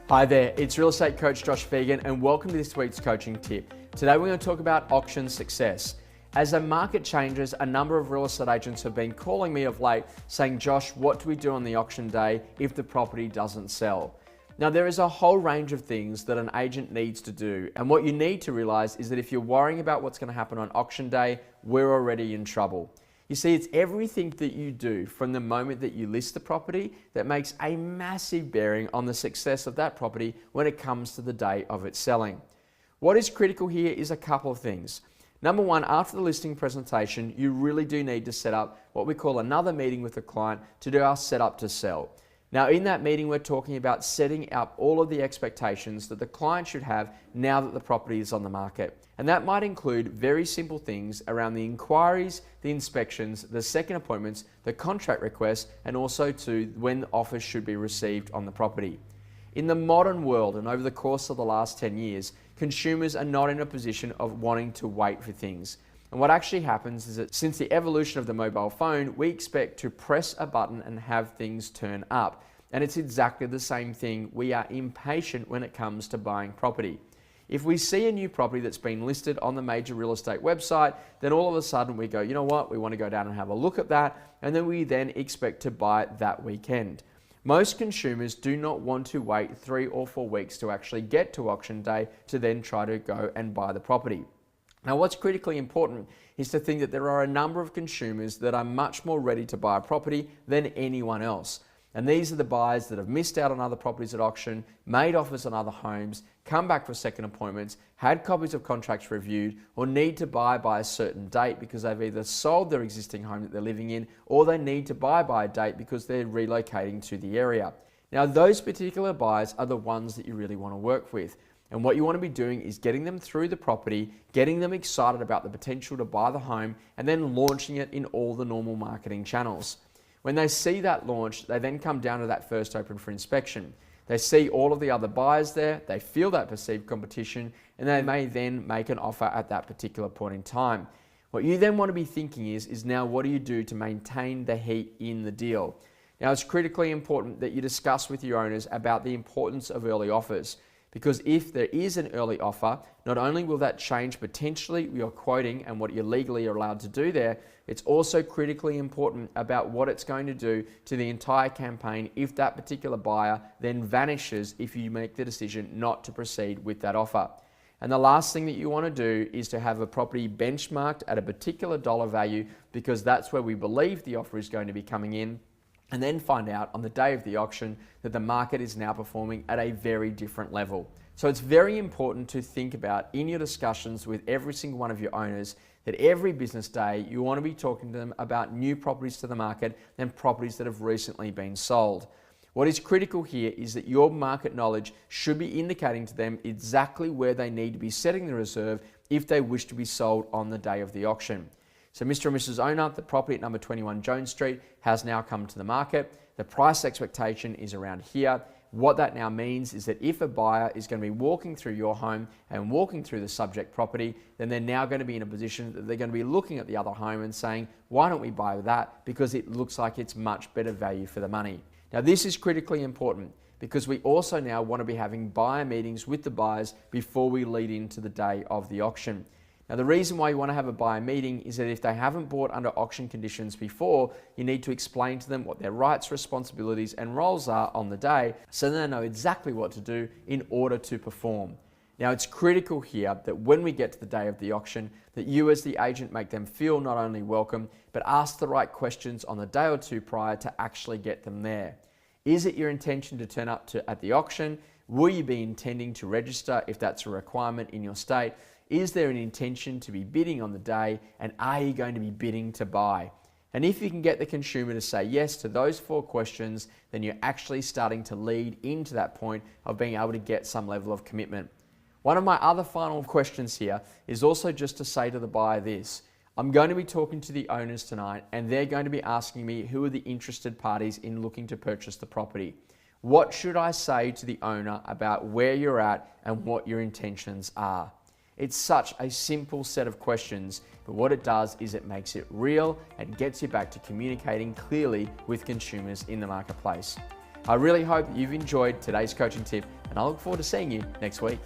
Hi there, it's real estate coach Josh Fegan and welcome to this week's coaching tip. Today we're going to talk about auction success. As the market changes, a number of real estate agents have been calling me of late saying, Josh, what do we do on the auction day if the property doesn't sell? Now there is a whole range of things that an agent needs to do, and what you need to realize is that if you're worrying about what's going to happen on auction day, we're already in trouble. You see, it's everything that you do from the moment that you list the property that makes a massive bearing on the success of that property when it comes to the day of its selling. What is critical here is a couple of things. Number one, after the listing presentation, you really do need to set up what we call another meeting with the client to do our setup to sell. Now in that meeting, we're talking about setting up all of the expectations that the client should have now that the property is on the market. And that might include very simple things around the inquiries, the inspections, the second appointments, the contract requests, and also to when offers should be received on the property. In the modern world and over the course of the last 10 years, consumers are not in a position of wanting to wait for things. And what actually happens is that since the evolution of the mobile phone, we expect to press a button and have things turn up. And it's exactly the same thing. We are impatient when it comes to buying property. If we see a new property that's been listed on the major real estate website, then all of a sudden we go, you know what, we want to go down and have a look at that, and then we then expect to buy it that weekend. Most consumers do not want to wait 3 or 4 weeks to actually get to auction day to then try to go and buy the property. Now, what's critically important is to think that there are a number of consumers that are much more ready to buy a property than anyone else. And these are the buyers that have missed out on other properties at auction, made offers on other homes, come back for second appointments, had copies of contracts reviewed, or need to buy by a certain date because they've either sold their existing home that they're living in, or they need to buy by a date because they're relocating to the area. Now, those particular buyers are the ones that you really want to work with. And what you want to be doing is getting them through the property, getting them excited about the potential to buy the home, and then launching it in all the normal marketing channels. When they see that launch, they then come down to that first open for inspection. They see all of the other buyers there, they feel that perceived competition, and they may then make an offer at that particular point in time. What you then want to be thinking is now what do you do to maintain the heat in the deal? Now it's critically important that you discuss with your owners about the importance of early offers. Because if there is an early offer, not only will that change potentially your quoting and what you legally are allowed to do there, it's also critically important about what it's going to do to the entire campaign if that particular buyer then vanishes if you make the decision not to proceed with that offer. And the last thing that you want to do is to have a property benchmarked at a particular dollar value because that's where we believe the offer is going to be coming in, and then find out on the day of the auction that the market is now performing at a very different level. So it's very important to think about in your discussions with every single one of your owners that every business day you want to be talking to them about new properties to the market and properties that have recently been sold. What is critical here is that your market knowledge should be indicating to them exactly where they need to be setting the reserve if they wish to be sold on the day of the auction. So Mr. and Mrs. Owner, the property at number 21 Jones Street has now come to the market. The price expectation is around here. What that now means is that if a buyer is going to be walking through your home and walking through the subject property, then they're now going to be in a position that they're going to be looking at the other home and saying, why don't we buy that? Because it looks like it's much better value for the money. Now this is critically important because we also now want to be having buyer meetings with the buyers before we lead into the day of the auction. Now the reason why you want to have a buyer meeting is that if they haven't bought under auction conditions before, you need to explain to them what their rights, responsibilities and roles are on the day so they know exactly what to do in order to perform. Now it's critical here that when we get to the day of the auction, that you as the agent make them feel not only welcome, but ask the right questions on the day or two prior to actually get them there. Is it your intention to turn up at the auction? Will you be intending to register if that's a requirement in your state? Is there an intention to be bidding on the day, and are you going to be bidding to buy? And if you can get the consumer to say yes to those 4 questions, then you're actually starting to lead into that point of being able to get some level of commitment. One of my other final questions here is also just to say to the buyer this: I'm going to be talking to the owners tonight and they're going to be asking me who are the interested parties in looking to purchase the property. What should I say to the owner about where you're at and what your intentions are? It's such a simple set of questions, but what it does is it makes it real and gets you back to communicating clearly with consumers in the marketplace. I really hope you've enjoyed today's coaching tip, and I look forward to seeing you next week.